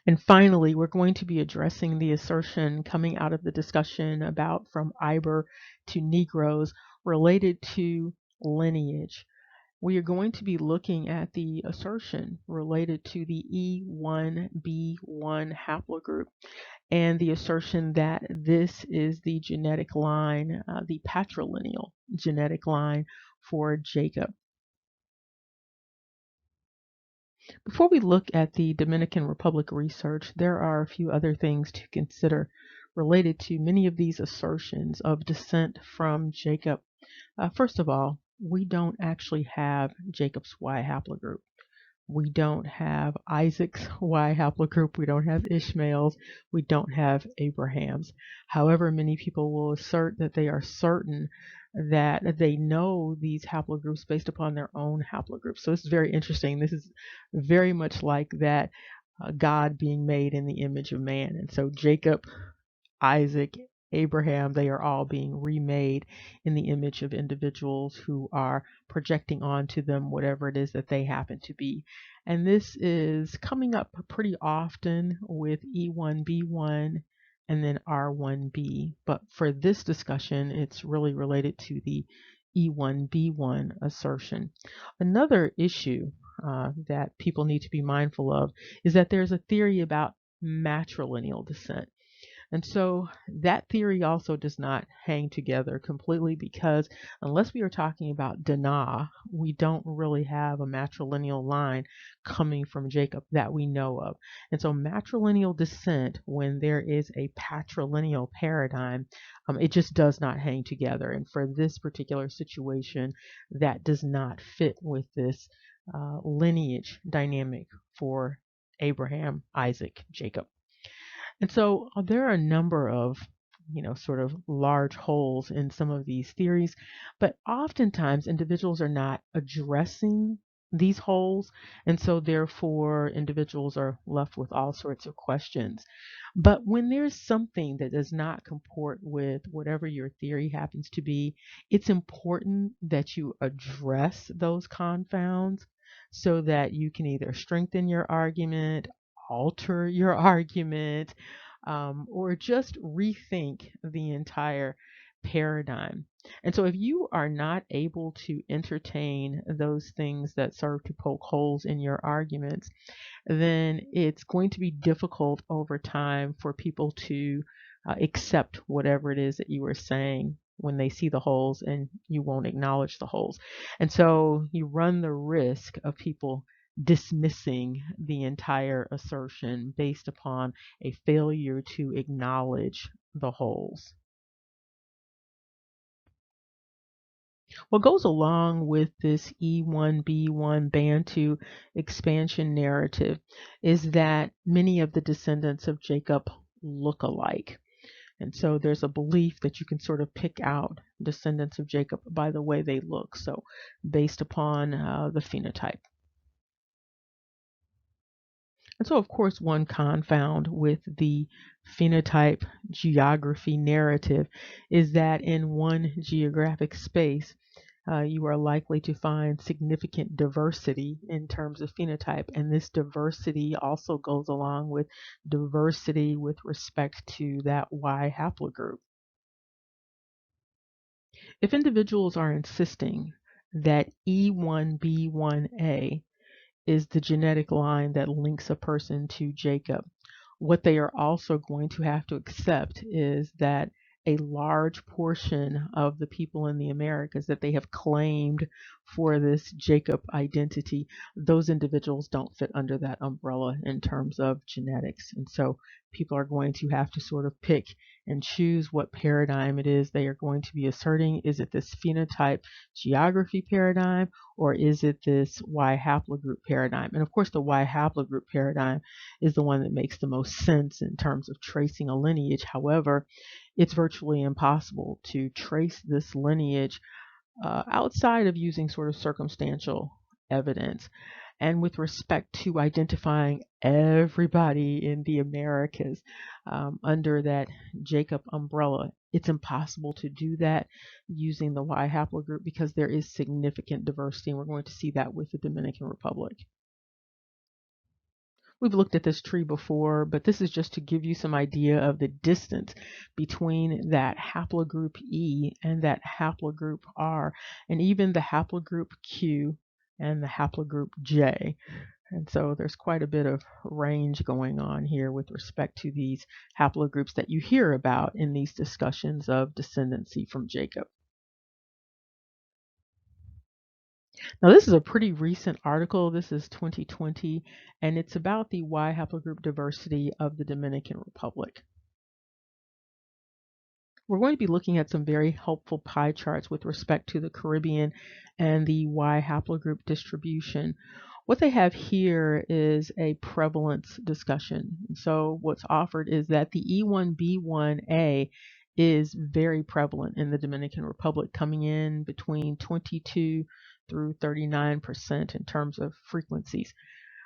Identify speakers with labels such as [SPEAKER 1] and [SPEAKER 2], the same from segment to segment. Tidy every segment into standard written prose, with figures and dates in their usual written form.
[SPEAKER 1] And finally, we're going to be addressing the assertion coming out of the discussion about from Iber to Negroes related to lineage. We are going to be looking at the assertion related to the E1B1 haplogroup and the assertion that this is the genetic line, the patrilineal genetic line for Jacob. Before we look at the Dominican Republic research, there are a few other things to consider related to many of these assertions of descent from Jacob. First of all, we don't actually have Jacob's Y haplogroup. We don't have Isaac's Y haplogroup. We don't have Ishmael's. We don't have Abraham's. However, many people will assert that they are certain that they know these haplogroups based upon their own haplogroups. So this is very interesting. This is very much like that God being made in the image of man. And so Jacob, Isaac, Abraham, they are all being remade in the image of individuals who are projecting onto them whatever it is that they happen to be. And this is coming up pretty often with E1B1 and then R1B. But for this discussion, it's really related to the E1B1 assertion. Another issue that people need to be mindful of is that there's a theory about matrilineal descent. And so that theory also does not hang together completely because unless we are talking about Dinah, we don't really have a matrilineal line coming from Jacob that we know of. And so matrilineal descent, when there is a patrilineal paradigm, it just does not hang together. And for this particular situation, that does not fit with this lineage dynamic for Abraham, Isaac, Jacob. And so there are a number of, sort of large holes in some of these theories, but oftentimes individuals are not addressing these holes, and so therefore individuals are left with all sorts of questions. But when there's something that does not comport with whatever your theory happens to be, it's important that you address those confounds so that you can either strengthen your argument, alter your argument, or just rethink the entire paradigm. And so if you are not able to entertain those things that serve to poke holes in your arguments, then it's going to be difficult over time for people to accept whatever it is that you are saying when they see the holes and you won't acknowledge the holes. And so you run the risk of people dismissing the entire assertion based upon a failure to acknowledge the holes. What goes along with this E1B1 Bantu expansion narrative is that many of the descendants of Jacob look alike. And so there's a belief that you can sort of pick out descendants of Jacob by the way they look, so based upon the phenotype. And so, of course, one confound with the phenotype geography narrative is that in one geographic space, you are likely to find significant diversity in terms of phenotype. And this diversity also goes along with diversity with respect to that Y haplogroup. If individuals are insisting that E1B1a is the genetic line that links a person to Jacob, what they are also going to have to accept is that a large portion of the people in the Americas that they have claimed for this Jacob identity, those individuals don't fit under that umbrella in terms of genetics. And so people are going to have to sort of pick and choose what paradigm it is they are going to be asserting. Is it this phenotype geography paradigm, or is it this Y haplogroup paradigm? And of course, the Y haplogroup paradigm is the one that makes the most sense in terms of tracing a lineage. However, it's virtually impossible to trace this lineage outside of using sort of circumstantial evidence. And with respect to identifying everybody in the Americas under that Jacob umbrella, it's impossible to do that using the Y haplogroup because there is significant diversity, and we're going to see that with the Dominican Republic. We've looked at this tree before, but this is just to give you some idea of the distance between that haplogroup E and that haplogroup R, and even the haplogroup Q and the haplogroup J. And so there's quite a bit of range going on here with respect to these haplogroups that you hear about in these discussions of descendancy from Jacob. Now, this is a pretty recent article. This is 2020, and it's about the Y haplogroup diversity of the Dominican Republic. We're going to be looking at some very helpful pie charts with respect to the Caribbean and the Y haplogroup distribution. What they have here is a prevalence discussion. So what's offered is that the E1B1a is very prevalent in the Dominican Republic, coming in between 22 through 39% in terms of frequencies.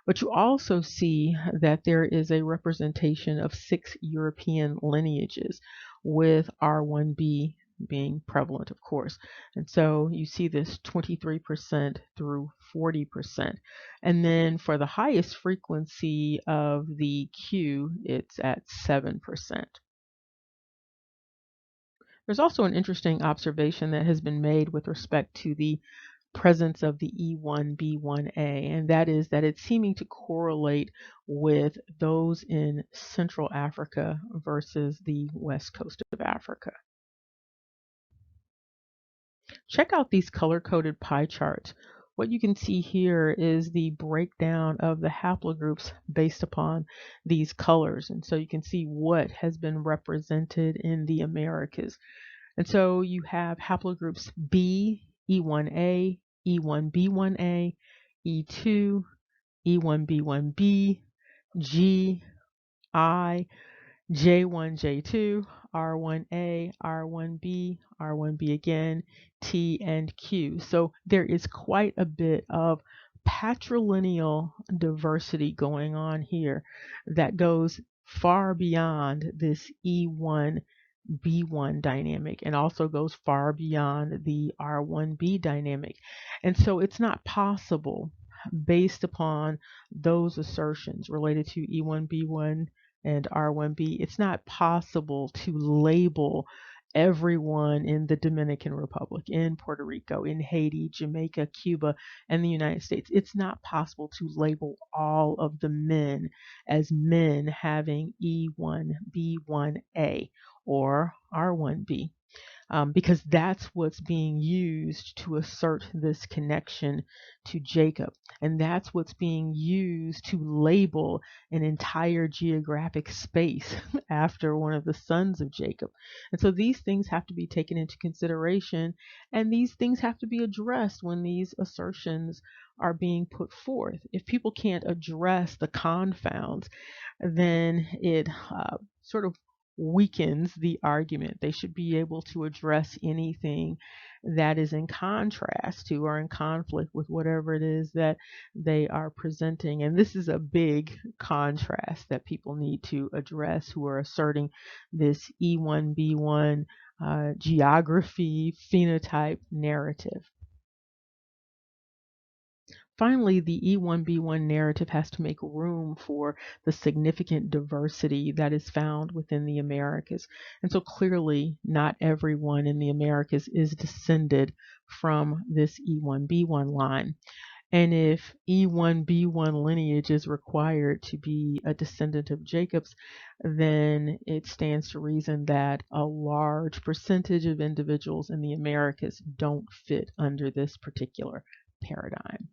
[SPEAKER 1] But you also see that there is a representation of 6 European lineages, with R1b being prevalent, of course. And so you see this 23% through 40%. And then for the highest frequency of the Q, it's at 7%. There's also an interesting observation that has been made with respect to the presence of the E1B1a, and that is that it's seeming to correlate with those in Central Africa versus the west coast of Africa. Check out these color-coded pie charts. What you can see here is the breakdown of the haplogroups based upon these colors, and so you can see what has been represented in the Americas. And so you have haplogroups B, E1A, E1B1a, E2, E1B1b, G, I, J1, J2, R1a, R1b, R1b again, T, and Q. So there is quite a bit of patrilineal diversity going on here that goes far beyond this E1B1 dynamic, and also goes far beyond the R1b dynamic. And so it's not possible, based upon those assertions related to E1B1 and R1b, it's not possible to label everyone in the Dominican Republic, in Puerto Rico, in Haiti, Jamaica, Cuba, and the United States. It's not possible to label all of the men as men having E1B1a or R1b. Because that's what's being used to assert this connection to Jacob. And that's what's being used to label an entire geographic space after one of the sons of Jacob. And so these things have to be taken into consideration, and these things have to be addressed when these assertions are being put forth. If people can't address the confounds, then it sort of weakens the argument. They should be able to address anything that is in contrast to or in conflict with whatever it is that they are presenting. And this is a big contrast that people need to address who are asserting this E1B1 geography phenotype narrative. Finally, the E1B1 narrative has to make room for the significant diversity that is found within the Americas. And so clearly, not everyone in the Americas is descended from this E1B1 line. And if E1B1 lineage is required to be a descendant of Jacob's, then it stands to reason that a large percentage of individuals in the Americas don't fit under this particular paradigm.